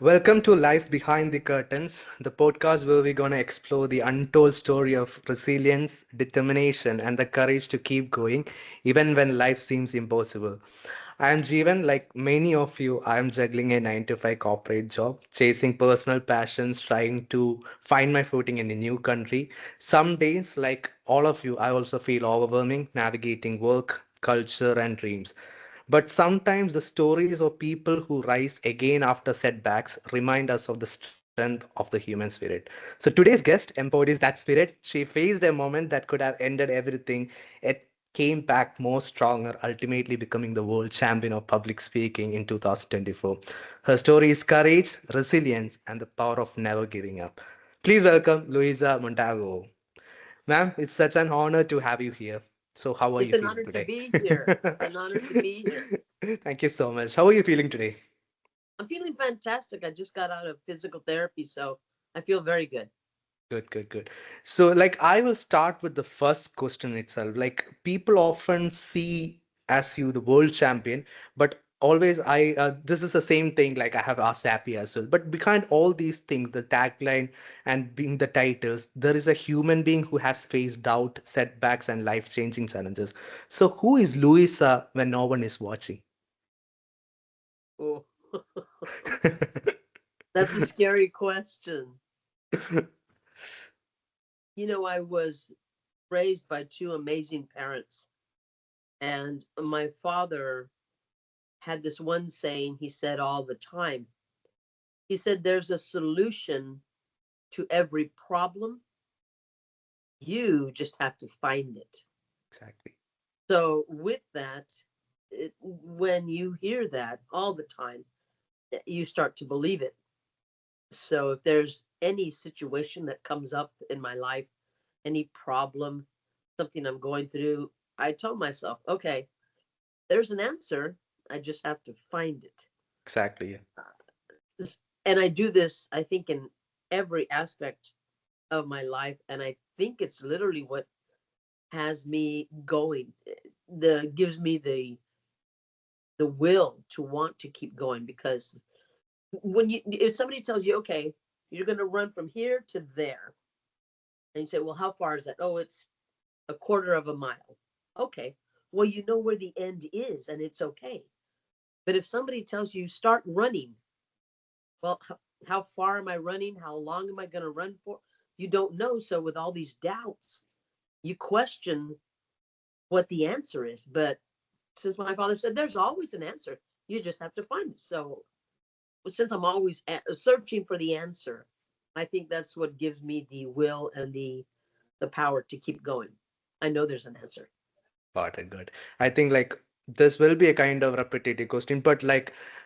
Welcome to Life Behind the Curtains, the podcast where we're going to explore the untold story of resilience, determination, and the courage to keep going even when life seems impossible. I am Jeevan. Like many of you, I am juggling a 9 to 5 corporate job, chasing personal passions, trying to find my footing in a new country. Some days, like all of you, I also feel overwhelming navigating work, culture, and dreams. But sometimes the stories of people who rise again after setbacks remind us of the strength of the human spirit. So today's guest embodies that spirit. She faced a moment that could have ended everything. It came back more stronger, ultimately becoming the world champion of public speaking in 2024. Her story is courage, resilience, and the power of never giving up. Please welcome Louisa Montalvo. Ma'am, it's such an honor to have you here. So, how are It's you an feeling honor to today? be here. It's an honor to be here. Thank you so much. How are you feeling today? I'm feeling fantastic. I just got out of physical therapy, so I feel very good. Good, good, good. So, I will start with the first question itself. Like, people often see as you the world champion, but always this is the same thing. Like, I have asked Happy as well. But behind all these things, the tagline and being the titles, there is a human being who has faced doubt, setbacks, and life-changing challenges. So, who is Louisa when no one is watching? Oh, that's a scary question. I was raised by two amazing parents, and my father had this one saying he said all the time. He said, "There's a solution to every problem. You just have to find it." Exactly. So, with that, when you hear that all the time, you start to believe it. So if there's any situation that comes up in my life, any problem, something I'm going through, I tell myself, okay, there's an answer. I just have to find it. Exactly. Yeah. And I do this, I think, in every aspect of my life. And I think it's literally what has me going, the gives me the will to want to keep going. Because when you if somebody tells you, okay, you're going to run from here to there, and you say, well, how far is that? Oh, it's a quarter of a mile. Okay. Well, you know where the end is, and it's okay. But if somebody tells you start running, well, how far am I running? How long am I going to run for? You don't know. So, with all these doubts, you question what the answer is. But since my father said there's always an answer, you just have to find it. So, since I'm always searching for the answer, I think that's what gives me the will and the power to keep going. I know there's an answer. Got it. Good. I think this will be a kind of repetitive question, but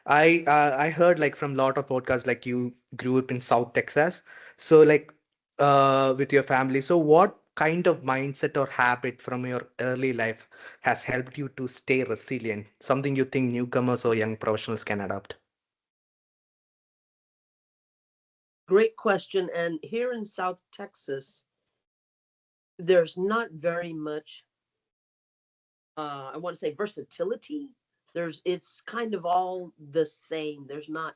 I heard from a lot of podcasts you grew up in South Texas, so with your family. So what kind of mindset or habit from your early life has helped you to stay resilient? Something you think newcomers or young professionals can adopt? Great question. And here in South Texas, there's not very much, I want to say, versatility. It's kind of all the same. There's not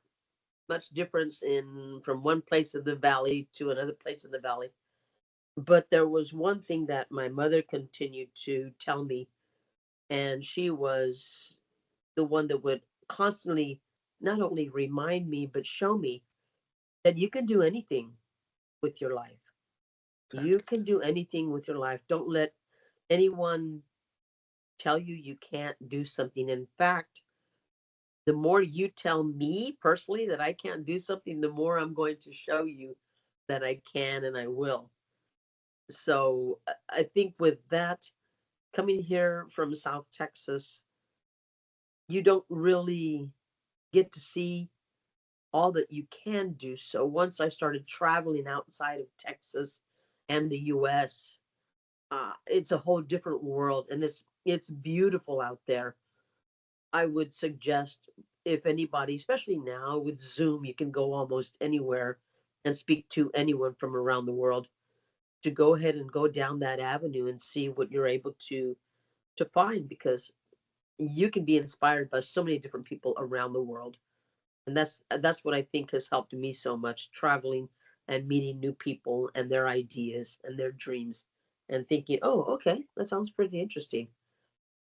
much difference in from one place of the valley to another place in the valley. But there was one thing that my mother continued to tell me, and she was the one that would constantly not only remind me, but show me that you can do anything with your life. You Exactly. can do anything with your life. Don't let anyone tell you you can't do something. In fact, the more you tell me personally that I can't do something, the more I'm going to show you that I can and I will. So I think with that, coming here from South Texas, you don't really get to see all that you can do. So once I started traveling outside of Texas and the US, it's a whole different world, and it's beautiful out there. I would suggest, if anybody, especially now with Zoom, you can go almost anywhere and speak to anyone from around the world, to go ahead and go down that avenue and see what you're able to find, because you can be inspired by so many different people around the world. And that's what I think has helped me so much, traveling and meeting new people and their ideas and their dreams, and thinking, oh, okay, that sounds pretty interesting.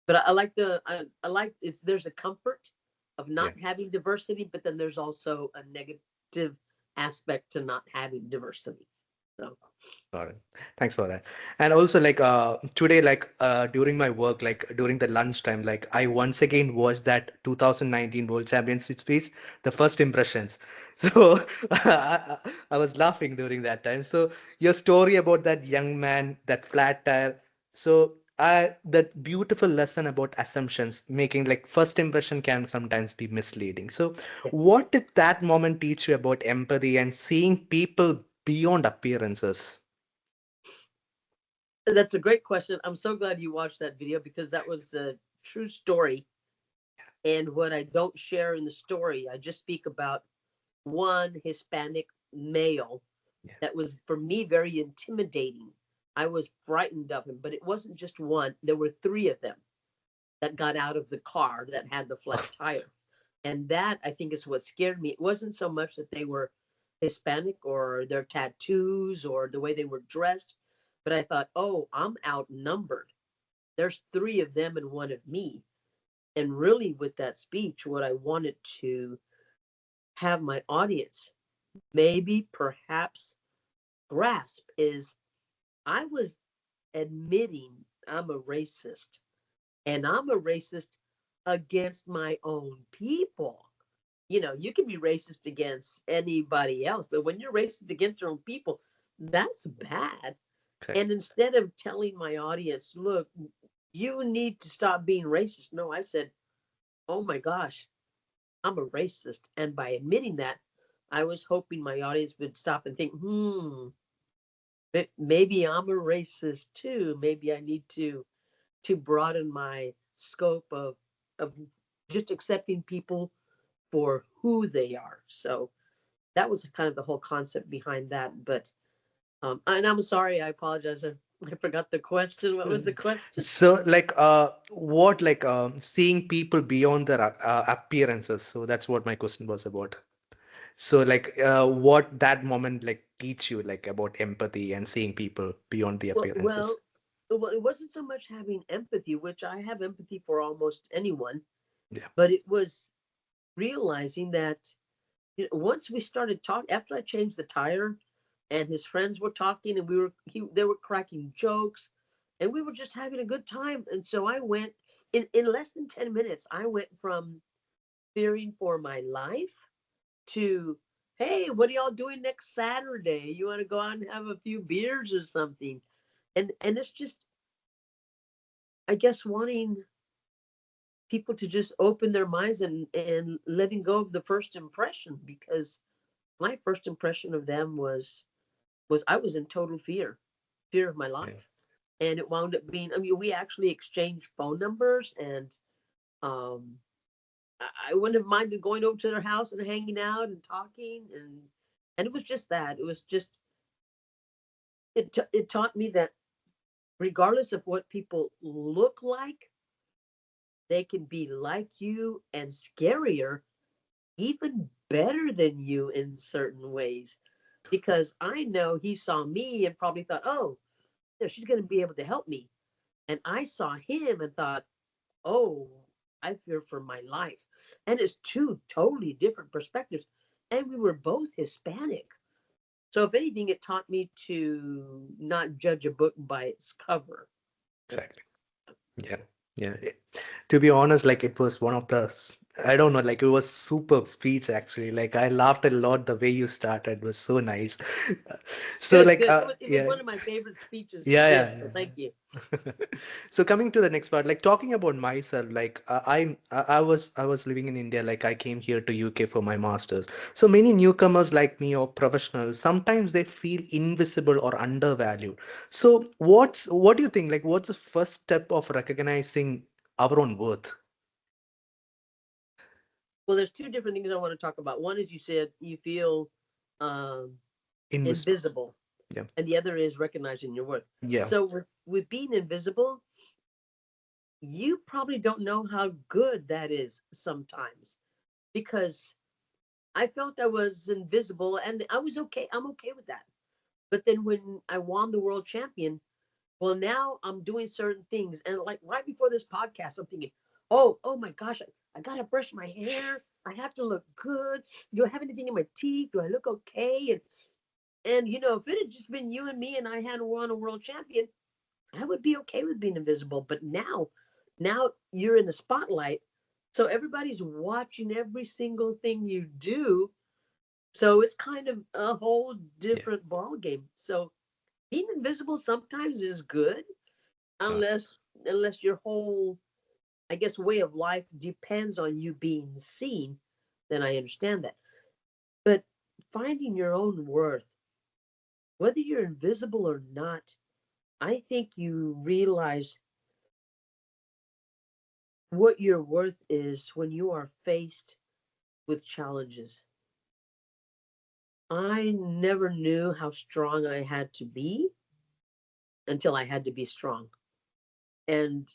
But I like I like it's there's a comfort of Yeah. not having diversity, but then there's also a negative aspect to not having diversity. So Got it. Thanks for that. And also like today like during my work like during the lunchtime like I once again watched that 2019 World Championship speech, the first impressions. So I was laughing during that time. So your story about that young man, that flat tire. So I that beautiful lesson about assumptions, making like first impression can sometimes be misleading. So yeah, what did that moment teach you about empathy and seeing people beyond appearances? that's a great question. I'm so glad you watched that video because that was a true story. And what I don't share in the story, I just speak about one Hispanic male Yeah. that was for me very intimidating. I was frightened of him, but it wasn't just one. There were three of them that got out of the car that had the flat tire. And that I think is what scared me. It wasn't so much that they were Hispanic or their tattoos or the way they were dressed, but I thought, oh, I'm outnumbered. There's three of them and one of me. And really, with that speech, what I wanted to have my audience maybe perhaps grasp is I was admitting I'm a racist, and I'm a racist against my own people. You know, you can be racist against anybody else, but when you're racist against your own people, that's bad. And Exactly. instead of telling my audience, look, you need to stop being racist, no, I said, oh my gosh, I'm a racist. And by admitting that, I was hoping my audience would stop and think, maybe I'm a racist too. Maybe I need to broaden my scope of just accepting people for who they are. So that was kind of the whole concept behind that. But and I'm sorry, I apologize. I forgot the question. What was the question? So like what like seeing people beyond their appearances. So that's what my question was about. So like what that moment like teach you like about empathy and seeing people beyond the Well, appearances. well, well, it wasn't so much having empathy, which I have empathy for almost anyone, Yeah. but it was realizing that once we started talking, after I changed the tire, and his friends were talking, and they were cracking jokes, and we were just having a good time. And so I went in less than 10 minutes. I went from fearing for my life to, hey, what are y'all doing next Saturday? You want to go out and have a few beers or something? And it's just, I guess, wanting people to just open their minds and letting go of the first impression, because my first impression of them was I was in total fear of my Yeah. life. And it wound up being, I mean, we actually exchanged phone numbers, and um I wouldn't have minded going over to their house and hanging out and talking, and it was just that. It was just it taught me that regardless of what people look like, they can be like you and scarier, even better than you in certain ways. Because I know he saw me and probably thought, oh, yeah, she's going to be able to help me. And I saw him and thought, oh, I fear for my life. And it's two totally different perspectives. And we were both Hispanic. So, if anything, it taught me to not judge a book by its cover. Exactly. Yeah. Yeah. To be honest, like it was one of the, I don't know, like it was superb speech actually. Like I laughed a lot the way you started. It was so nice. So Good, like good. It was yeah. one of my favorite speeches to Yeah, give. So, yeah, thank you. yeah. So coming to the next part, like talking about myself, like I was living in India, like I came here to UK for my masters. So many newcomers like me or professionals, sometimes they feel invisible or undervalued. So what do you think? Like what's the first step of recognizing our own worth? Well, there's two different things I want to talk about. One is you said you feel um, Invisible. invisible, Yeah. and the other is recognizing your worth. Yeah. So, with being invisible, you probably don't know how good that is sometimes, because I felt I was invisible, and I was okay. I'm okay with that. But then when I won the world champion, well, now I'm doing certain things, and like right before this podcast, I'm thinking, oh my gosh, I gotta brush my hair. I have to look good. Do I have anything in my teeth? Do I look okay? And if it had just been you and me, and I hadn't won a world champion, I would be okay with being invisible. But now you're in the spotlight, so everybody's watching every single thing you do. So it's kind of a whole Yeah, different ball game. So being invisible sometimes is good, sure. unless your whole, I guess, way of life depends on you being seen. Then I understand that. But finding your own worth, whether you're invisible or not, I think you realize what your worth is when you are faced with challenges. I never knew how strong I had to be until I had to be strong. And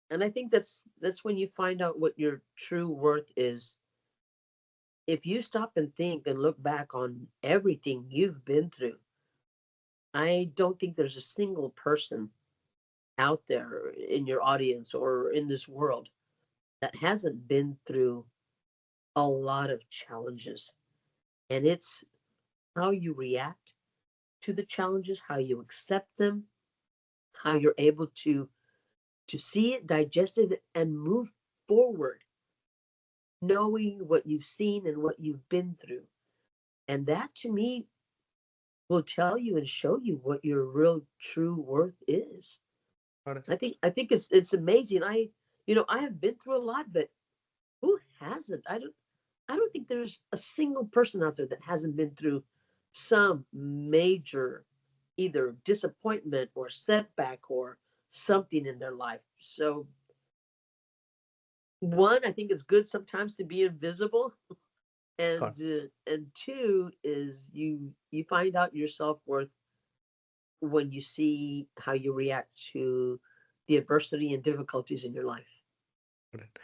and I think that's when you find out what your true worth is. If you stop and think and look back on everything you've been through, I don't think there's a single person out there in your audience or in this world that hasn't been through a lot of challenges. And it's how you react to the challenges, how you accept them, how you're able to see it, digest it, and move forward, knowing what you've seen and what you've been through. And that to me will tell you and show you what your real true worth is. Got it. I think it's amazing. I have been through a lot, but who hasn't? I don't think there's a single person out there that hasn't been through some major either disappointment or setback or something in their life. So one, I think it's good sometimes to be invisible, Got and two is you find out your self-worth when you see how you react to the adversity and difficulties in your life. it.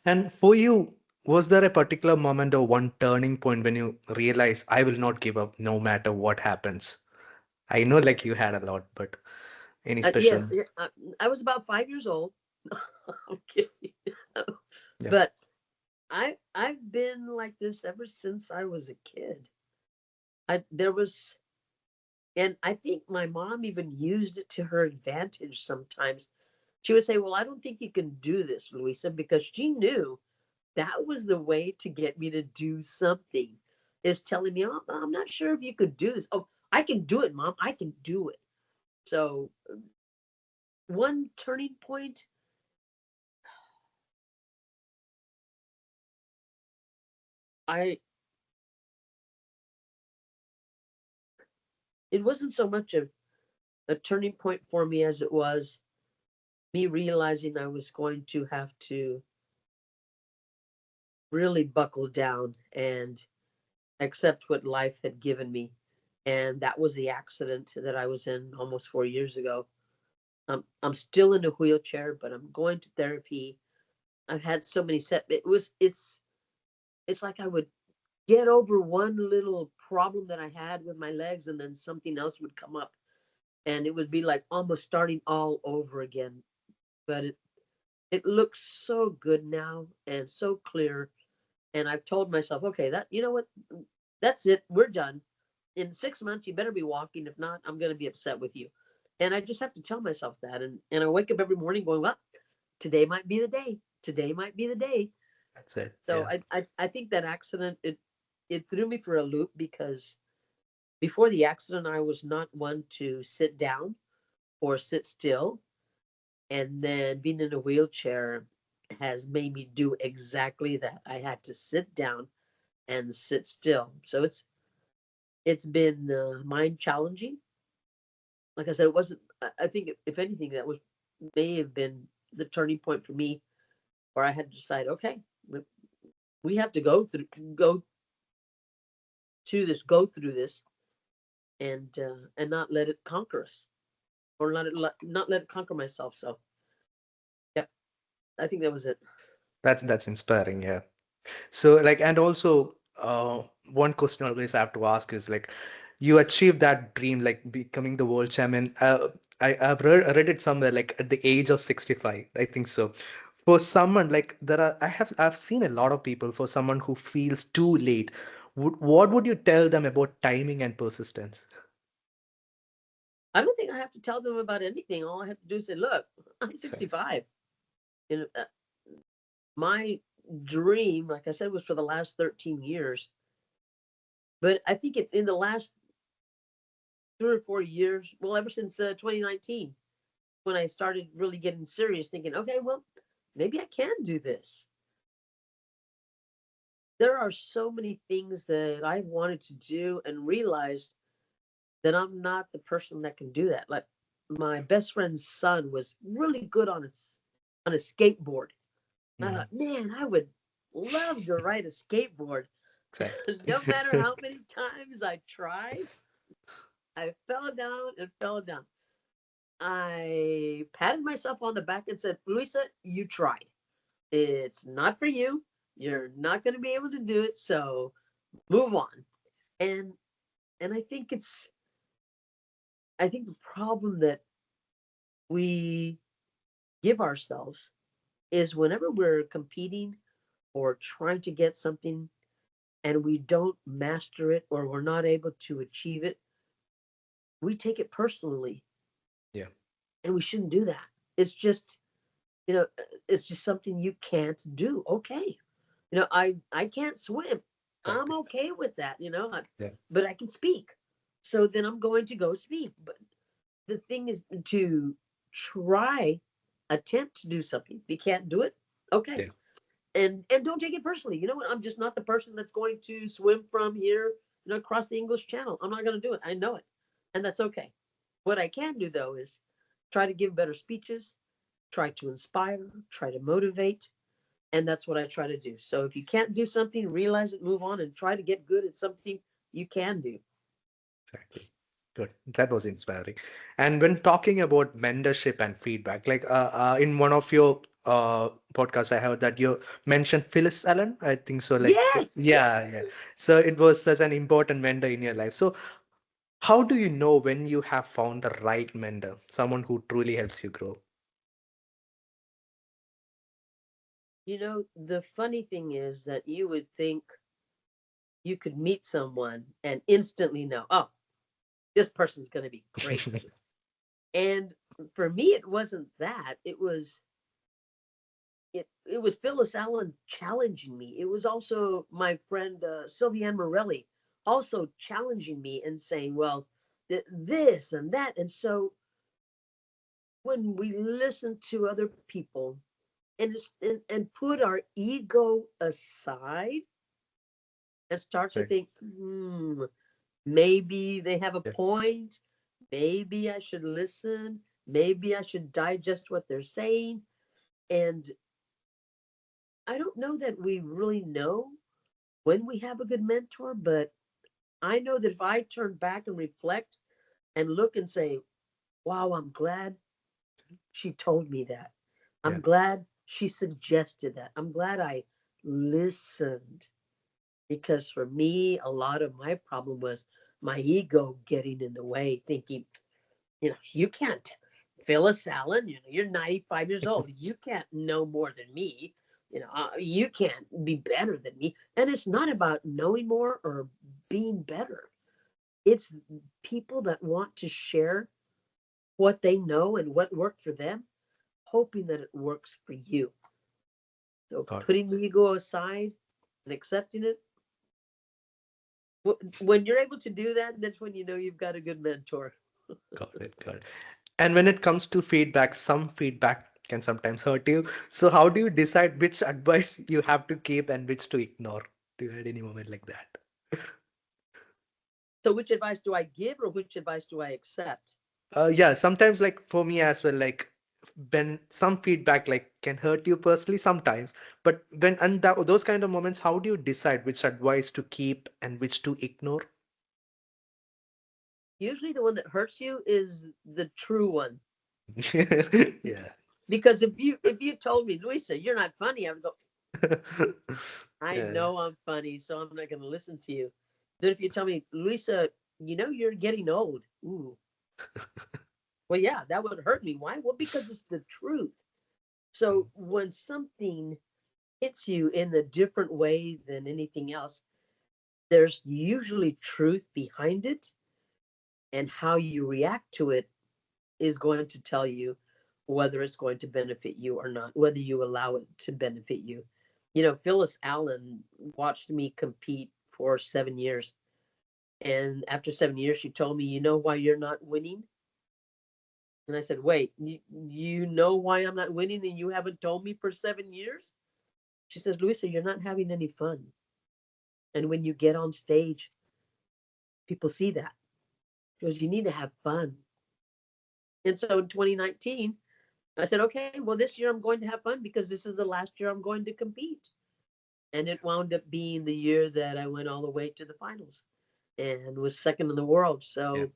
And for you, was there a particular moment or one turning point when you realize I will not give up no matter what happens? I know like you had a lot, but any Yes, special? yeah, I was about 5 years old. I'm kidding. Yeah, But I've been like this ever since I was a kid. There was, and I think my mom even used it to her advantage sometimes. She would say, "Well, I don't think you can do this, Luisa," because she knew that was the way to get me to do something. Is telling me, "Oh, I'm not sure if you could do this." Oh, I can do it, Mom. I can do it. So one turning point, I it wasn't so much a turning point for me as it was me realizing I was going to have to really buckle down and accept what life had given me. And that was the accident that I was in almost 4 years ago. I'm still in a wheelchair, but I'm going to therapy. I've had so many it's like I would get over one little problem that I had with my legs, and then something else would come up, and it would be like almost starting all over again. But it looks so good now and so clear. And I've told myself, okay, that you know what, that's it, we're done. In 6 months, you better be walking. If not, I'm going to be upset with you. And I just have to tell myself that. And I wake up every morning going, well, today might be the day. Today might be the day. that's it. So Yeah, I think that accident it threw me for a loop because before the accident, I was not one to sit down or sit still. And then being in a wheelchair has made me do exactly that. I had to sit down and sit still. So it's been mind challenging. Like I said, it wasn't. I think if anything, that was may have been the turning point for me, where I had to decide, okay, we have to go through this, and not let it conquer us, or not let it conquer myself. So yeah, I think that was it. that's inspiring. Yeah. So like, and also uh, one question I always have to ask is like, you achieved that dream, like becoming the world champion. I've read it somewhere, like at the age of 65, I think so. For someone like I've seen a lot of people. For someone who feels too late, what would you tell them about timing and persistence? I don't think I have to tell them about anything. All I have to do is say, look, I'm Exactly. 65. You know, my dream, like I said, was for the last 13 years. But I think in the last 3 or 4 years, well, ever since 2019, when I started really getting serious, thinking, okay, well, maybe I can do this. There are so many things that I wanted to do and realized that I'm not the person that can do that. Like my best friend's son was really good on a skateboard. And I Hmm. thought, man, I would love to ride a skateboard. Exactly. No matter how many times I tried, I fell down and fell down. I patted myself on the back and said, Luisa, you tried. It's not for you. You're not going to be able to do it. So move on. And and I think the problem that we give ourselves is whenever we're competing or trying to get something and we don't master it or we're not able to achieve it, we take it personally, Yeah, and we shouldn't do that. It's just, it's just something you can't do. Okay. I can't swim. I'm exactly. okay with that, Yeah, but I can speak. So then I'm going to go speak. But the thing is to try, attempt to do something. If you can't do it, okay. yeah, And don't take it personally. You know what? I'm just not the person that's going to swim from here, across the English Channel. I'm not going to do it. I know it, and that's okay. What I can do though is try to give better speeches, try to inspire, try to motivate, and that's what I try to do. So if you can't do something, realize it, move on, and try to get good at something you can do. exactly. Good. That was inspiring. And when talking about mentorship and feedback, like in one of your podcasts, I heard that you mentioned Phyllis Allen. I think so. Like, Yes, yes. yeah, yeah. So it was such an important mentor in your life. So how do you know when you have found the right mentor, someone who truly helps you grow? The funny thing is that you would think you could meet someone and instantly know, oh, this person's going to be great for me. And for me, it wasn't that. It was Phyllis Allen challenging me. It was also my friend Sylviane Morelli also challenging me and saying, well, this and that. And so when we listen to other people and put our ego aside and start to Sorry. think, maybe they have a Yeah, point. Maybe I should listen. Maybe I should digest what they're saying. And I don't know that we really know when we have a good mentor, but I know that if I turn back and reflect and look and say, wow, I'm glad she told me that. yeah, I'm glad she suggested that. I'm glad I listened, because for me, a lot of my problem was my ego getting in the way, thinking, you can't, Phyllis Allen, you're 95 years old. You can't know more than me. You can't be better than me. And it's not about knowing more or being better. It's people that want to share what they know and what worked for them, hoping that it works for you. So got it, putting the ego aside and accepting it, when you're able to do that, that's when you know you've got a good mentor. got it, got it. And when it comes to feedback, some feedback can sometimes hurt you. So how do you decide which advice you have to keep and which to ignore? Do you had any moment like that? So which advice do I give or which advice do I accept? Yeah, sometimes like for me as well, like when some feedback like can hurt you personally sometimes, but when and those kind of moments, how do you decide which advice to keep and which to ignore? Usually the one that hurts you is the true one. Yeah. Because if you told me, Luisa, you're not funny, I would go, I Yeah, know I'm funny, so I'm not going to listen to you. Then if you tell me, Luisa, you're getting old. Ooh, well, yeah, that would hurt me. Why? Well, because it's the truth. So when something hits you in a different way than anything else, there's usually truth behind it, and how you react to it is going to tell you whether it's going to benefit you or not, whether you allow it to benefit you. Phyllis Allen watched me compete for 7 years. And after 7 years, she told me, "You know why you're not winning?" And I said, "Wait, you know why I'm not winning and you haven't told me for 7 years?" She says, "Luisa, you're not having any fun. And when you get on stage, people see that." She goes, "You need to have fun." And so in 2019, I said, "Okay, well, this year I'm going to have fun because this is the last year I'm going to compete." And it wound up being the year that I went all the way to the finals and was second in the world. yeah. So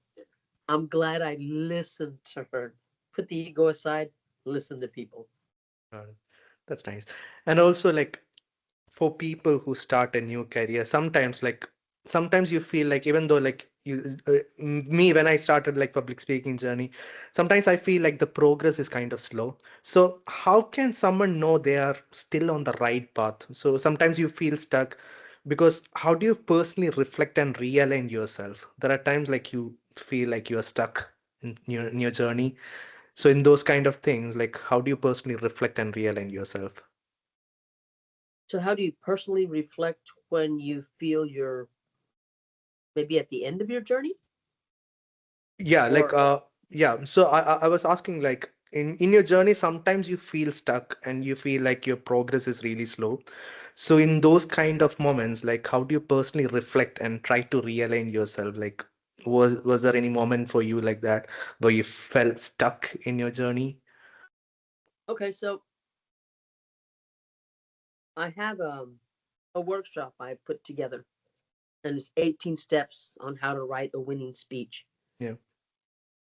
I'm glad I listened to her. Put the ego aside, listen to people. Uh, that's nice. And also, like, for people who start a new career, sometimes you feel like, even though, like, me, when I started like public speaking journey, sometimes I feel like the progress is kind of slow. So how can someone know they are still on the right path? So sometimes you feel stuck, because how do you personally reflect and realign yourself? There are times like you feel like you are stuck in your journey. So in those kind of things, like, how do you personally reflect and realign yourself? So, how do you personally reflect when you feel you're maybe at the end of your journey? Yeah, like, Or, yeah. So I was asking, like, in your journey, sometimes you feel stuck and you feel like your progress is really slow. So in those kind of moments, like, how do you personally reflect and try to realign yourself? Like, was there any moment for you like that where you felt stuck in your journey? okay, so I have a workshop I put together, and it's 18 steps on how to write a winning speech. Yeah,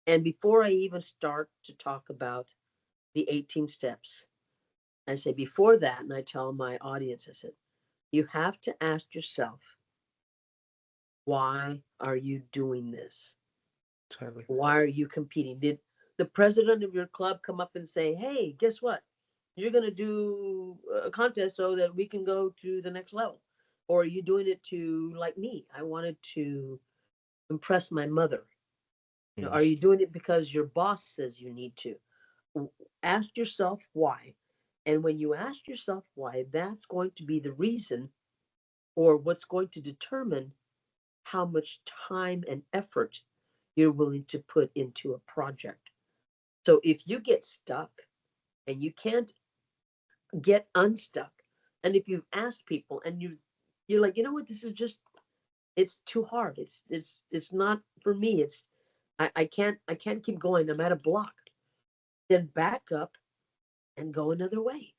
And before I even start to talk about the 18 steps, I say before that, and I tell my audience, I said, you have to ask yourself, why are you doing this? totally. Why are you competing? Did the president of your club come up and say, "Hey, guess what? You're going to do a contest so that we can go to the next level"? Or are you doing it to, like me, I wanted to impress my mother? Mm, Are you doing it because your boss says you need to? Ask yourself why. And when you ask yourself why, that's going to be the reason, or what's going to determine how much time and effort you're willing to put into a project. So if you get stuck and you can't get unstuck, and if you've asked people and you're like, you know what, this is just, it's too hard. It's not for me. I can't keep going. I'm at a block. Then back up and go another way.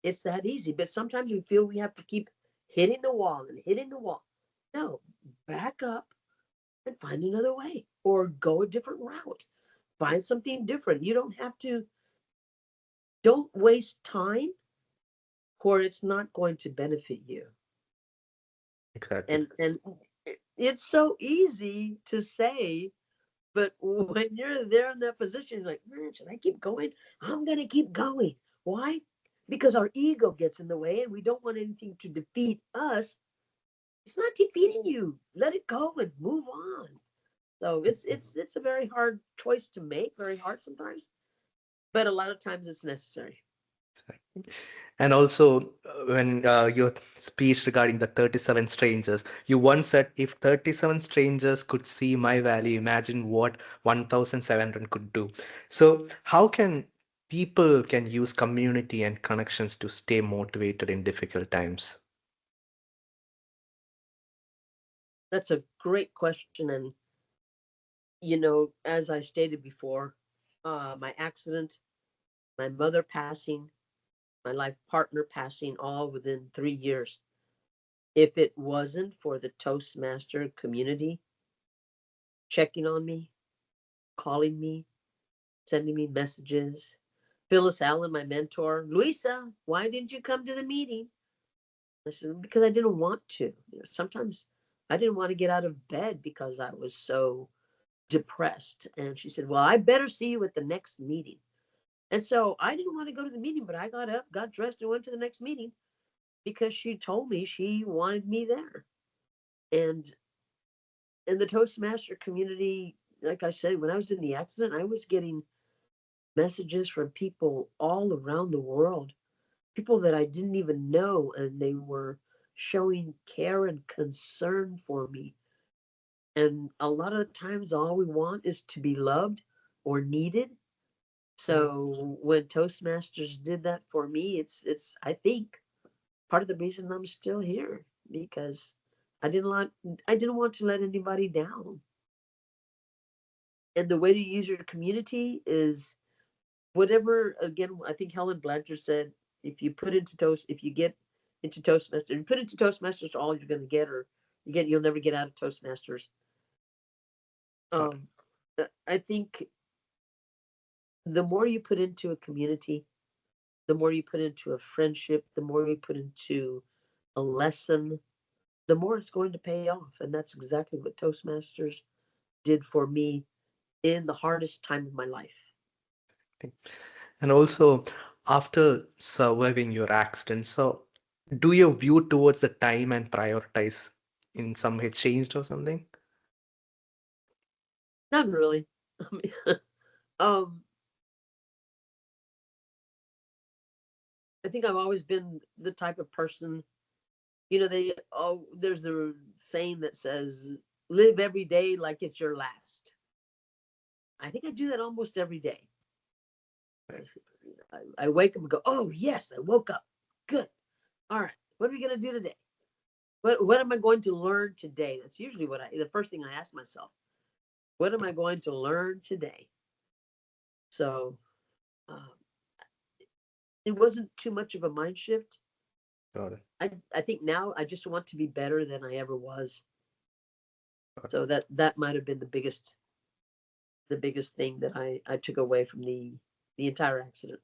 It's that easy. But sometimes we feel we have to keep hitting the wall and hitting the wall. No, back up and find another way, or go a different route. Find something different. You don't have to, don't waste time where it's not going to benefit you. exactly. And it's so easy to say, but when you're there in that position, you're like, man, should I keep going? I'm gonna keep going. Why? Because our ego gets in the way and we don't want anything to defeat us. It's not defeating you. Let it go and move on. So it's a very hard choice to make, very hard sometimes, but a lot of times it's necessary. And also, when your speech regarding the 37 strangers, you once said, if 37 strangers could see my value, imagine what 1,700 could do. So, how can people can use community and connections to stay motivated in difficult times? That's a great question. And as I stated before, my accident, my mother passing, my life partner passing, all within 3 years. If it wasn't for the Toastmaster community checking on me, calling me, sending me messages, Phyllis Allen, my mentor, Luisa, why didn't you come to the meeting? I said, because I didn't want to. Sometimes I didn't want to get out of bed because I was so depressed. And she said, well, I better see you at the next meeting. And so I didn't want to go to the meeting, but I got up, got dressed, and went to the next meeting because she told me she wanted me there. And in the Toastmaster community, like I said, when I was in the accident, I was getting messages from people all around the world, people that I didn't even know, and they were showing care and concern for me. And a lot of times, all we want is to be loved or needed. Mm. So when Toastmasters did that for me, it's I think part of the reason I'm still here because I didn't want to let anybody down. And the way to use your community is whatever. Again, I think Helen Blanchard said, if you get into Toastmasters, you put into Toastmasters, all you're going to get, or you'll never get out of Toastmasters. Got it. Um, I think the more you put into a community, the more you put into a friendship, the more you put into a lesson, the more it's going to pay off. And that's exactly what Toastmasters did for me in the hardest time of my life. And also, after surviving your accident, so do your view towards the time and prioritize in some way changed or something? Not really. I mean, um, I think I've always been the type of person, there's the saying that says, live every day like it's your last. I think I do that almost every day. I wake up and go, oh, yes, I woke up. Good. All right. What are we going to do today? What am I going to learn today? That's usually the first thing I ask myself. What am I going to learn today? So um, it wasn't too much of a mind shift. Got it. I think now I just want to be better than I ever was. Got it. So that might have been the biggest thing that I took away from the entire accident.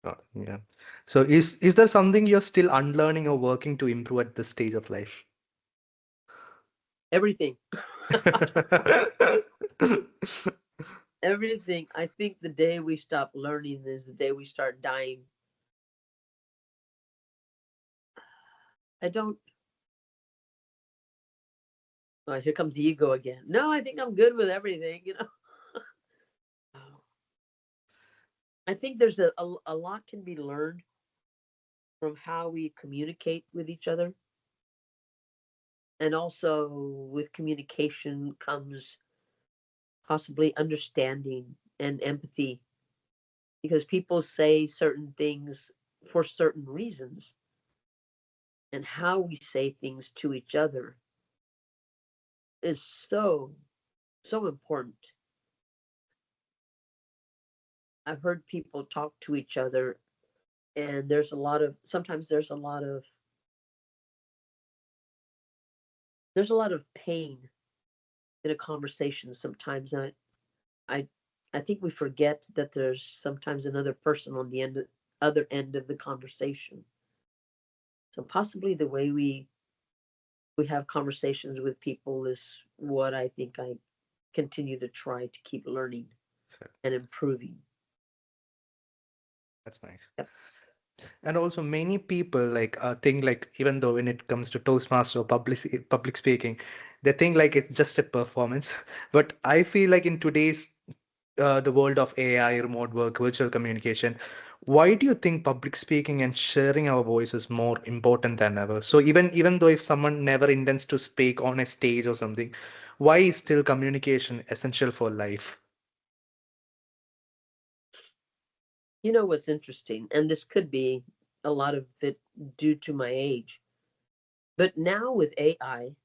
Got it. Yeah. So is there something you're still unlearning or working to improve at this stage of life? Everything, everything. I think the day we stop learning is the day we start dying. I don't. Oh, here comes the ego again. No, I think I'm good with everything. I think there's a lot can be learned from how we communicate with each other. And also with communication comes possibly understanding and empathy because people say certain things for certain reasons. And how we say things to each other is so, so important. I've heard people talk to each other, and sometimes there's a lot of pain in a conversation sometimes. I I think we forget that there's sometimes another person on the other end of the conversation. So possibly the way we have conversations with people is what I think I continue to try to keep learning So, and improving. that's nice. Yep. And also, many people think like even though when it comes to Toastmaster or public speaking, they think like it's just a performance. But I feel like in today's the world of AI, remote work, virtual communication, why do you think public speaking and sharing our voice is more important than ever? So even though if someone never intends to speak on a stage or something, why is still communication essential for life? You know what's interesting, and this could be a lot of it due to my age, but now with AI,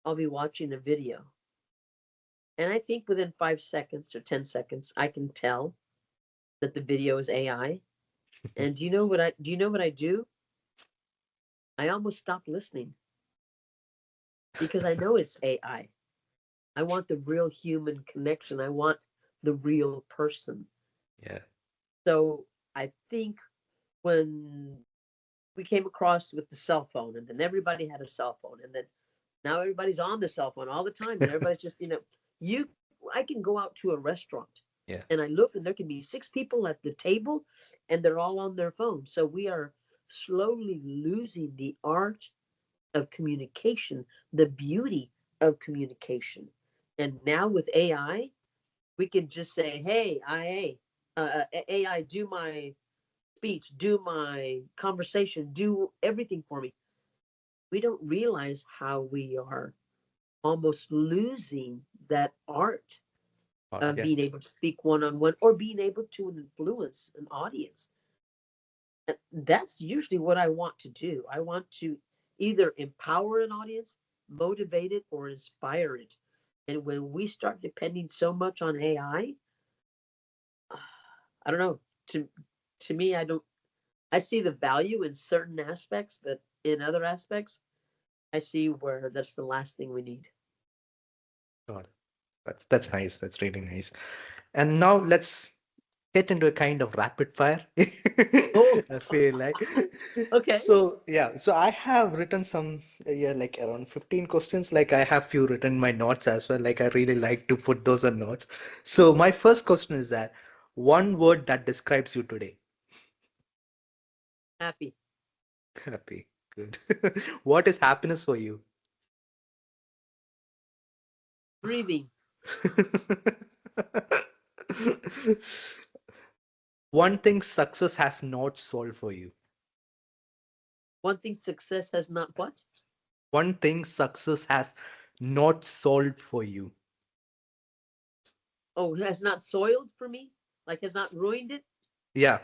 I'll be watching a video, and I think within 5 seconds or 10 seconds, I can tell that the video is AI. And do you know what I do? I almost stop listening because I know it's AI. I want the real human connection. I want the real person. Yeah. So I think when we came across with the cell phone, and then everybody had a cell phone, and then now everybody's on the cell phone all the time, and everybody's just, you I can go out to a restaurant Yeah. and I look and there can be six people at the table and they're all on their phone. So we are slowly losing the art of communication, the beauty of communication. And now with AI, we can just say, "Hey, AI, do my speech, do my conversation, do everything for me." We don't realize how we are almost losing that art of Yeah. being able to speak one on one or being able to influence an audience. And that's usually what I want to do. I want to either empower an audience, motivate it, or inspire it. And when we start depending so much on AI, I don't know. To me, I don't. I see the value in certain aspects, but in other aspects, I see where that's the last thing we need. Got it. That's nice. That's really nice. And now let's get into a kind of rapid fire. Oh, I feel like. okay. So yeah, so I have written some yeah, like around 15 questions. Like I have few written in my notes as well. Like I really like to put those on notes. So my first question is that one word that describes you today. Happy. Happy. Good. What is happiness for you? Breathing. One thing success has not solved for you. One thing success has not what? One thing success has not solved for you. Oh, has not soiled for me? Like has not ruined it? Yeah.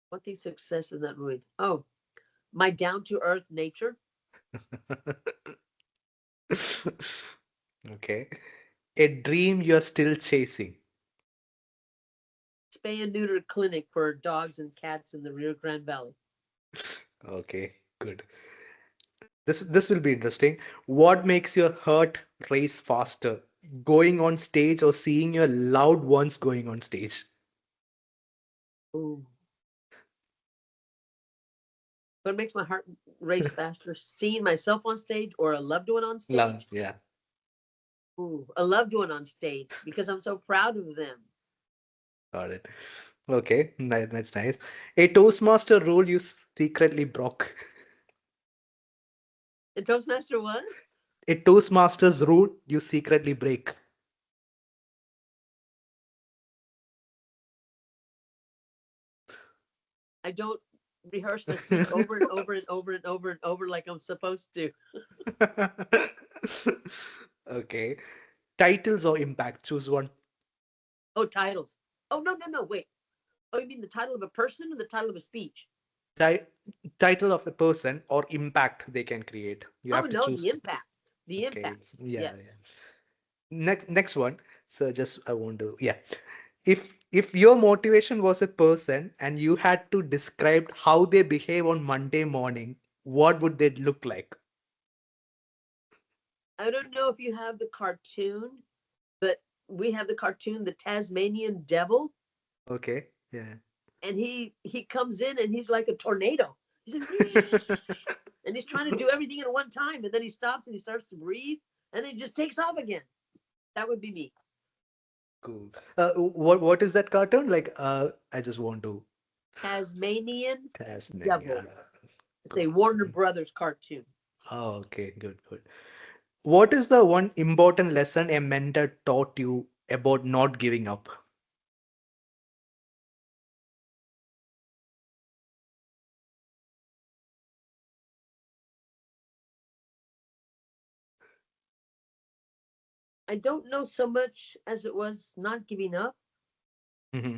One thing success has not ruined. Oh, my down to earth nature. Okay. A dream you're still chasing. Spay and neuter clinic for dogs and cats in the Rio Grande Valley. Okay, good. This will be interesting. What makes your heart race faster? Going on stage or seeing your loved ones going on stage? Ooh. What makes my heart race faster? Seeing myself on stage or a loved one on Love, stage? yeah, Ooh, a loved one on stage because I'm so proud of them. got it. Okay, that's nice. A Toastmaster rule you secretly broke. And Toastmaster what? A Toastmasters rule you secretly break. I don't rehearse my speech over and over and over and over and over like I'm supposed to. Okay. Titles or impact? Choose one. Oh, titles. Oh, no, no, no. Wait. Oh, you mean the title of a person or the title of a speech? Ti- Title of a person or impact they can create. You Oh, have to no, choose. the impact. The Okay, impact. yeah, yeah. Yes. Next one. So just I want to yeah. If your motivation was a person and you had to describe how they behave on Monday morning, what would they look like? I don't know if you have the cartoon, but we have the cartoon, the Tasmanian Devil, Okay. Yeah. and he comes in and he's like a tornado. He's like, and he's trying to do everything at one time, and then he stops and he starts to breathe, and then he just takes off again. That would be me. Cool. What is that cartoon? Like I just want to Tasmanian Tasmania. Devil. It's a Got Warner it. Brothers cartoon. Oh, okay, good, good. What is the one important lesson a mentor taught you about not giving up? I don't know so much as it was not giving up, Hmm.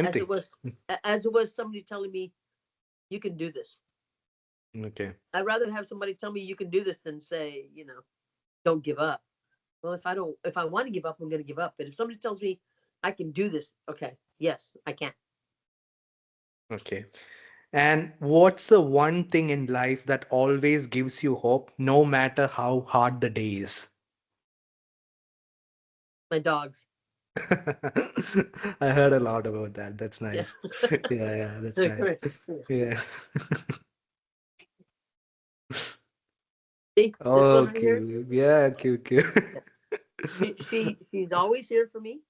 as Anything. it was as it was somebody telling me you can do this. Okay. I'd rather have somebody tell me you can do this than say, don't give up. Well, if I want to give up, I'm going to give up. But if somebody tells me I can do this, okay, yes, I can. Okay. And what's the one thing in life that always gives you hope, no matter how hard the day is? My dogs. I heard a lot about that. That's Yeah. nice. Yeah, yeah, that's Come nice. here. Come here. Yeah. See this one right here? Okay. Yeah, cute, cute. Yeah. She's always here for me.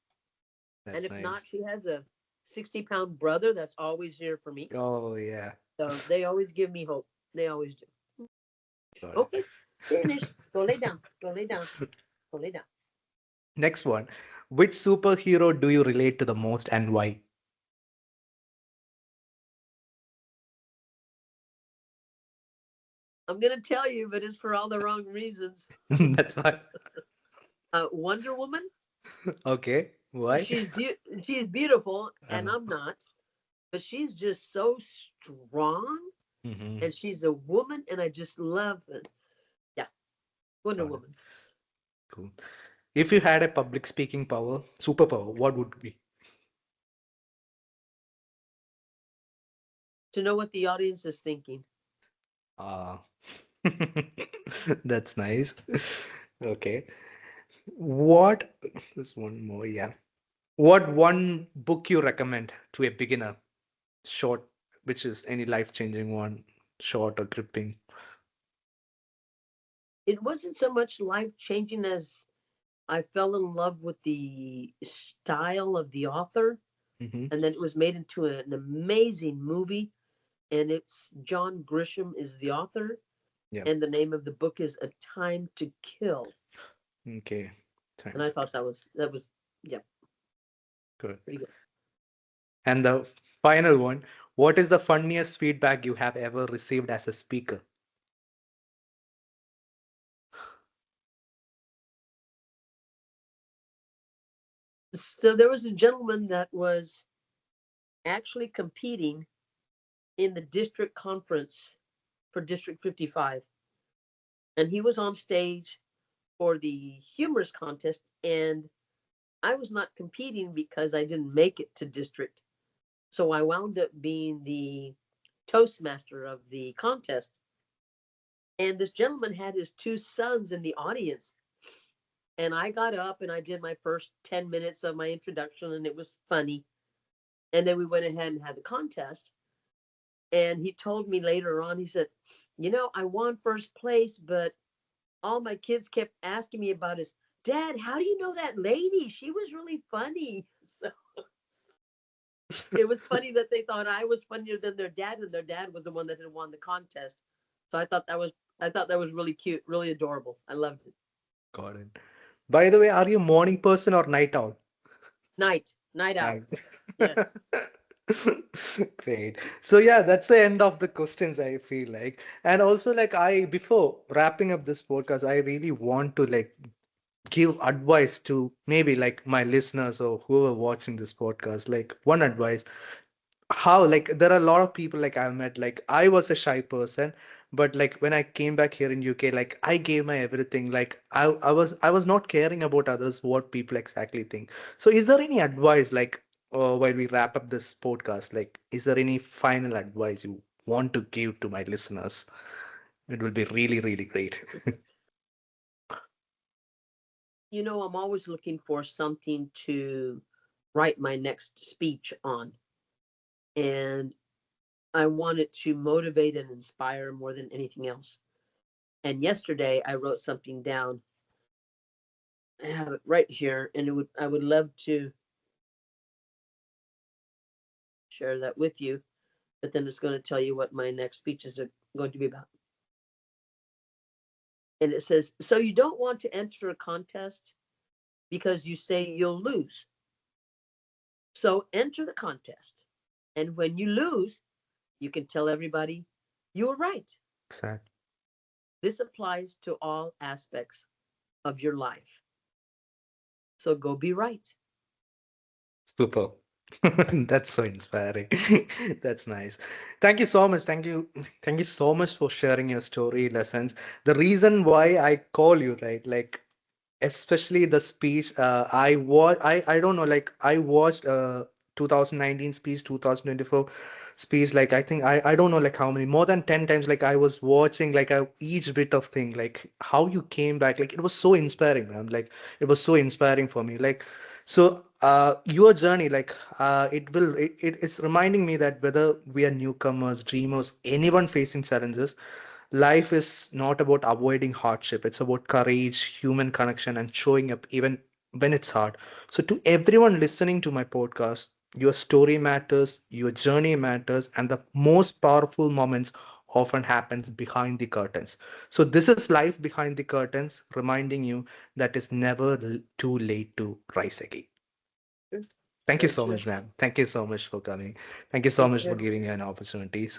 And That's if not, nice. she has a 60-pound brother that's always here for me. Oh, yeah. So they always give me hope. They always do. Got it. Okay, finish. Go lay down. Go lay down. Go lay down. Next one. Which superhero do you relate to the most and why? I'm gonna tell you, but it's for all the wrong reasons. That's why. Wonder Woman. Okay. Why? She's beautiful, and Uh, I'm not. But she's just so strong, hmm. and she's a woman, and I just love it. Yeah, Wonder Got it. Woman. Cool. If you had a public speaking power, superpower, what would it be? To know what the audience is thinking. Ah, that's nice. Okay. What? There's one more. Yeah. What one book you recommend to a beginner? Short, which is any life-changing one, short or gripping. It wasn't so much life changing as I fell in love with the style of the author, Hmm. and then it was made into an amazing movie. And it's John Grisham is the author, Yeah. and the name of the book is A Time to Kill. Okay. And Time I to thought that was yeah, good. pretty good. And the final one, what is the funniest feedback you have ever received as a speaker? So there was a gentleman that was actually competing in the district conference for District 55, and he was on stage for the humorous contest, and I was not competing because I didn't make it to district. So I wound up being the toastmaster of the contest. And this gentleman had his two sons in the audience. And I got up and I did my first 10 minutes of my introduction, and it was funny. And then we went ahead and had the contest. And he told me later on, he said, I won first place, but all my kids kept asking me about his dad. How do you know that lady? She was really funny. So it was funny that they thought I was funnier than their dad, and their dad was the one that had won the contest. So I thought that was really cute, really adorable. I loved it. Got it. By the way, are you morning person or night owl? Night owl. Night. Yes. Great. So yeah, that's the end of the questions I feel like. And also like before wrapping up this podcast, I really want to like give advice to maybe like my listeners or whoever watching this podcast. Like one advice, how like there are a lot of people like I've met, like I was a shy person, but like when I came back here in UK, like I gave my everything. Like I was not caring about others, what people exactly think. So is there any advice like while we wrap up this podcast, like is there any final advice you want to give to my listeners? It will be really really great. I'm always looking for something to write my next speech on. And I want it to motivate and inspire more than anything else. And yesterday I wrote something down. I have it right here, and I would love to share that with you, but then it's going to tell you what my next speeches are going to be about. And it says, so you don't want to enter a contest because you say you'll lose. So enter the contest. And when you lose, you can tell everybody you were right. Exactly. This applies to all aspects of your life. So go be right. Super. That's so inspiring. That's nice. Thank you so much. Thank you. Thank you so much for sharing your story lessons. The reason why I call you, right? Like especially the speech I don't know, like I watched 2019 speech, 2024 speech, like I think I don't know like how many, more than 10 times. Like I was watching like each bit of thing, like how you came back, like it was so inspiring, man. Like it was so inspiring for me. Like So your journey, like it's reminding me that whether we are newcomers, dreamers, anyone facing challenges, life is not about avoiding hardship. It's about courage, human connection, and showing up even when it's hard. So to everyone listening to my podcast, your story matters, your journey matters, and the most powerful moments often happens behind the curtains. So this is life behind the curtains, reminding you that it's never too late to rise again. True. Thank you Very so true. much, ma'am. Thank you so much for coming. Thank you so Take much for care. giving me an opportunity. So